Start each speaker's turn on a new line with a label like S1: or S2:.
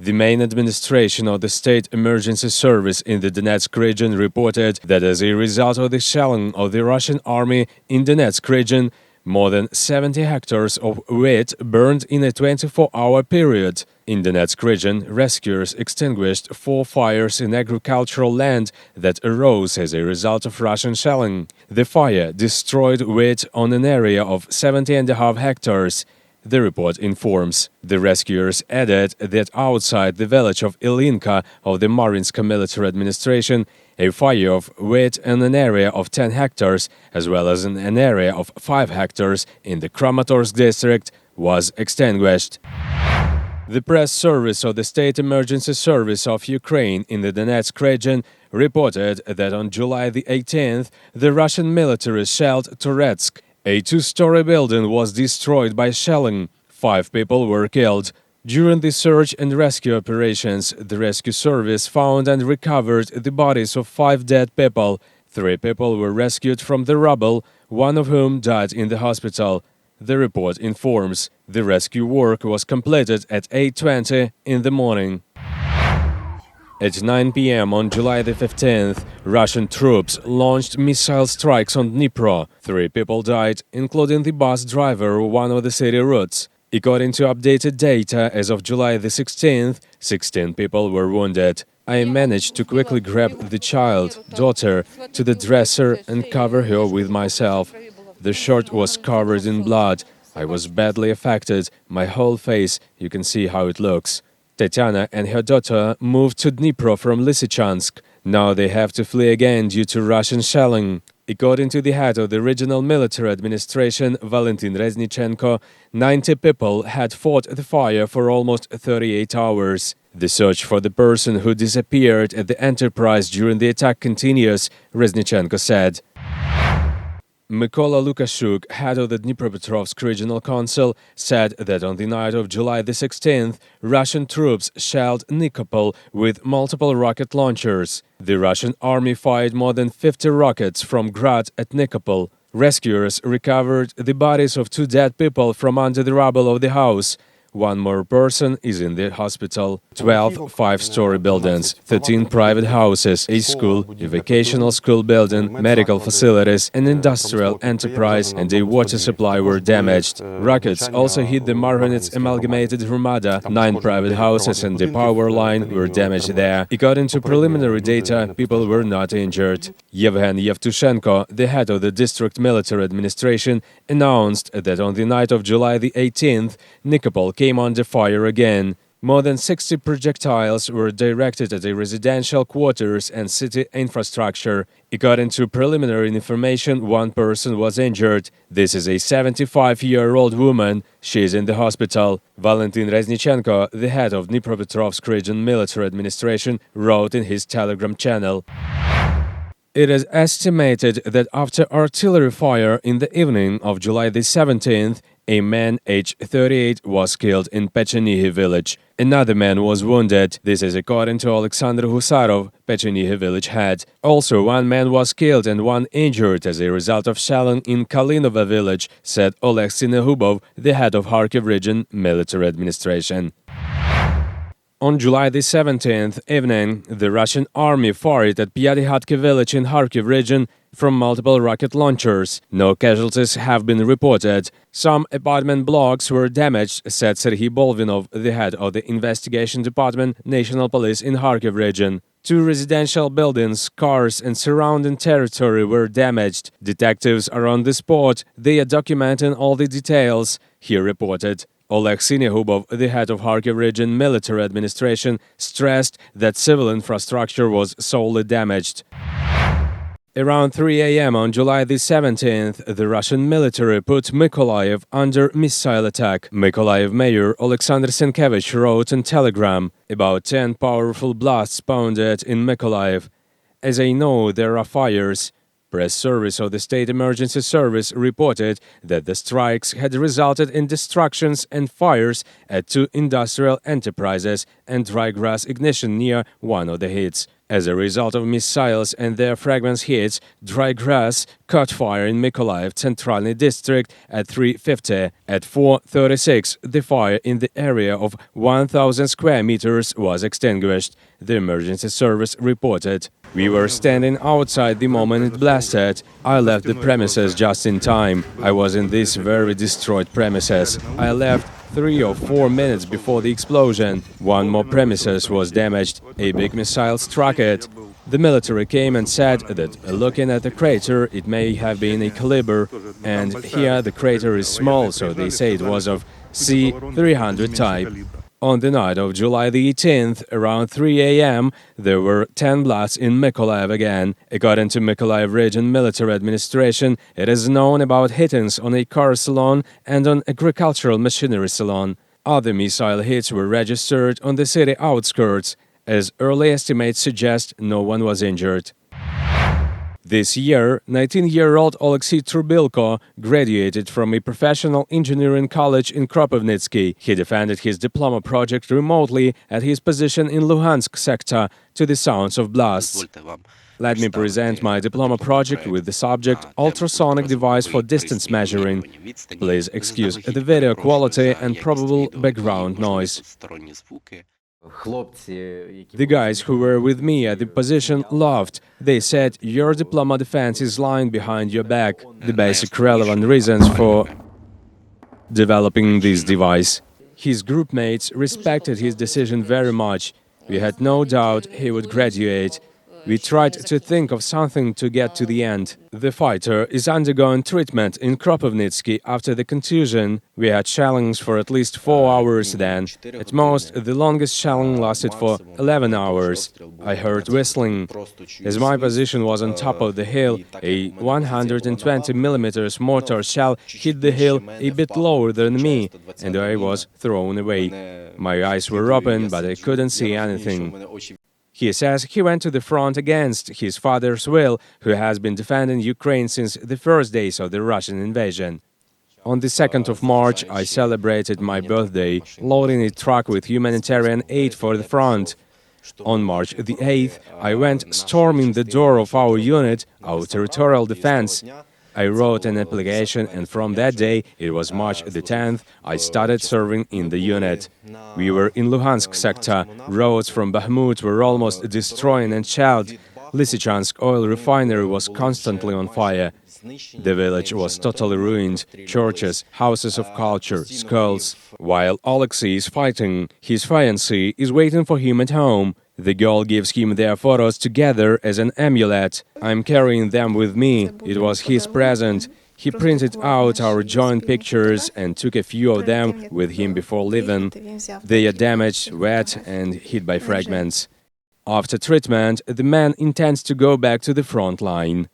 S1: The main administration of the State Emergency Service in the Donetsk region reported that as a result of the shelling of the Russian army in Donetsk region, more than 70 hectares of wheat burned in a 24-hour period. In Donetsk region, rescuers extinguished 4 fires in agricultural land that arose as a result of Russian shelling. The fire destroyed wheat on an area of 70.5 hectares. The report informs. The rescuers added that outside the village of Ilinka of the Marinska military administration, a fire of wheat in an area of 10 hectares, as well as in an area of 5 hectares in the Kramatorsk district, was extinguished. The press service of the State Emergency Service of Ukraine in the Donetsk region reported that on July the 18th, the Russian military shelled Toretsk. A 2-story building was destroyed by shelling. 5 people were killed. During the search and rescue operations, the rescue service found and recovered the bodies of 5 dead people. 3 people were rescued from the rubble, one of whom died in the hospital. The report informs. The rescue work was completed at 8:20 in the morning. At 9 p.m. on July the 15th, Russian troops launched missile strikes on Dnipro. 3 people died, including the bus driver of one of the city routes. According to updated data, as of July the 16th, 16 people were wounded. I managed to quickly grab the daughter, to the dresser and cover her with myself. The shirt was covered in blood. I was badly affected. My whole face, you can see how it looks. Tatiana and her daughter moved to Dnipro from Lysychansk. Now they have to flee again due to Russian shelling. According to the head of the regional military administration, Valentin Reznichenko, 90 people had fought the fire for almost 38 hours. The search for the person who disappeared at the enterprise during the attack continues, Reznichenko said. Mykola Lukashuk, head of the Dnipropetrovsk Regional Council, said that on the night of July the 16th, Russian troops shelled Nikopol with multiple rocket launchers. The Russian army fired more than 50 rockets from Grad at Nikopol. Rescuers recovered the bodies of 2 dead people from under the rubble of the house. 1 more person is in the hospital. 12 5-story buildings, 13 private houses, a school, a vocational school building, medical facilities, an industrial enterprise and a water supply were damaged. Rockets also hit the Marhanets Amalgamated Hromada. 9 private houses and a power line were damaged there. According to preliminary data, people were not injured. Yevhen Yevtushenko, the head of the district military administration, announced that on the night of July the 18th, Nikopol came under fire again. More than 60 projectiles were directed at a residential quarters and city infrastructure. According to preliminary information, 1 person was injured. This is a 75-year-old woman. She is in the hospital. Valentin Reznichenko, the head of Dnipropetrovsk region military administration, wrote in his Telegram channel. It is estimated that after artillery fire in the evening of July the 17th, a man aged 38 was killed in Pechenihy village. Another man was wounded. This is according to Alexander Husarov, Pechenihy village head. Also, 1 man was killed and 1 injured as a result of shelling in Kalinova village, said Oleg Sinehubov, the head of Kharkiv region military administration. On July the 17th evening, the Russian army fired at Pyatyhatki village in Kharkiv region from multiple rocket launchers. No casualties have been reported. Some apartment blocks were damaged, said Serhiy Bolvinov, the head of the investigation department, National Police in Kharkiv region. 2 residential buildings, cars and surrounding territory were damaged. Detectives are on the spot. They are documenting all the details, he reported. Oleg Sinehubov, the head of Kharkiv region military administration, stressed that civil infrastructure was solely damaged. Around 3 a.m. on July the 17th, the Russian military put Mykolaiv under missile attack. Mykolaiv mayor Alexander Senkevich wrote on Telegram, about 10 powerful blasts pounded in Mykolaiv. As I know, there are fires. Press service of the State Emergency Service reported that the strikes had resulted in destructions and fires at 2 industrial enterprises and dry grass ignition near one of the hits. As a result of missiles and their fragments hits, dry grass caught fire in Mykolaiv Centralny district at 3:50. At 4:36, the fire in the area of 1,000 square meters was extinguished, the emergency service reported. We were standing outside the moment it blasted. I left the premises just in time. I was in this very destroyed premises. I left 3 or 4 minutes before the explosion. One more premises was damaged. A big missile struck it. The military came and said that looking at the crater, it may have been a caliber, and here the crater is small, so they say it was of C-300 type. On the night of July the 18th, around 3 a.m., there were 10 blasts in Mykolaiv again. According to Mykolaiv Region Military Administration, it is known about hittings on a car salon and on agricultural machinery salon. Other missile hits were registered on the city outskirts. As early estimates suggest, no one was injured. This year, 19-year-old Oleksiy Trubilko graduated from a professional engineering college in Kropyvnytsky. He defended his diploma project remotely at his position in Luhansk sector to the sounds of blasts. Let me present my diploma project with the subject ultrasonic device for distance measuring. Please excuse the video quality and probable background noise. The guys who were with me at the position laughed. They said, "Your diploma defense is lying behind your back." The basic relevant reasons for developing this device. His group mates respected his decision very much. We had no doubt he would graduate. We tried to think of something to get to the end. The fighter is undergoing treatment in Kropyvnytsky after the contusion. We had shelling for at least 4 hours then. At most, the longest shelling lasted for 11 hours. I heard whistling. As my position was on top of the hill, a 120 mm mortar shell hit the hill a bit lower than me, and I was thrown away. My eyes were open, but I couldn't see anything. He says he went to the front against his father's will, who has been defending Ukraine since the first days of the Russian invasion. On the 2nd of March, I celebrated my birthday, loading a truck with humanitarian aid for the front. On March the 8th, I went storming the door of our unit, our territorial defense. I wrote an application, and from that day, it was March the 10th, I started serving in the unit. We were in Luhansk sector. Roads from Bakhmut were almost destroyed and shelled. Lysychansk oil refinery was constantly on fire. The village was totally ruined. Churches, houses of culture, schools. While Oleksiy is fighting, his fiancée is waiting for him at home. The girl gives him their photos together as an amulet. I'm carrying them with me. It was his present. He printed out our joint pictures and took a few of them with him before leaving. They are damaged, wet and hit by fragments. After treatment, the man intends to go back to the front line.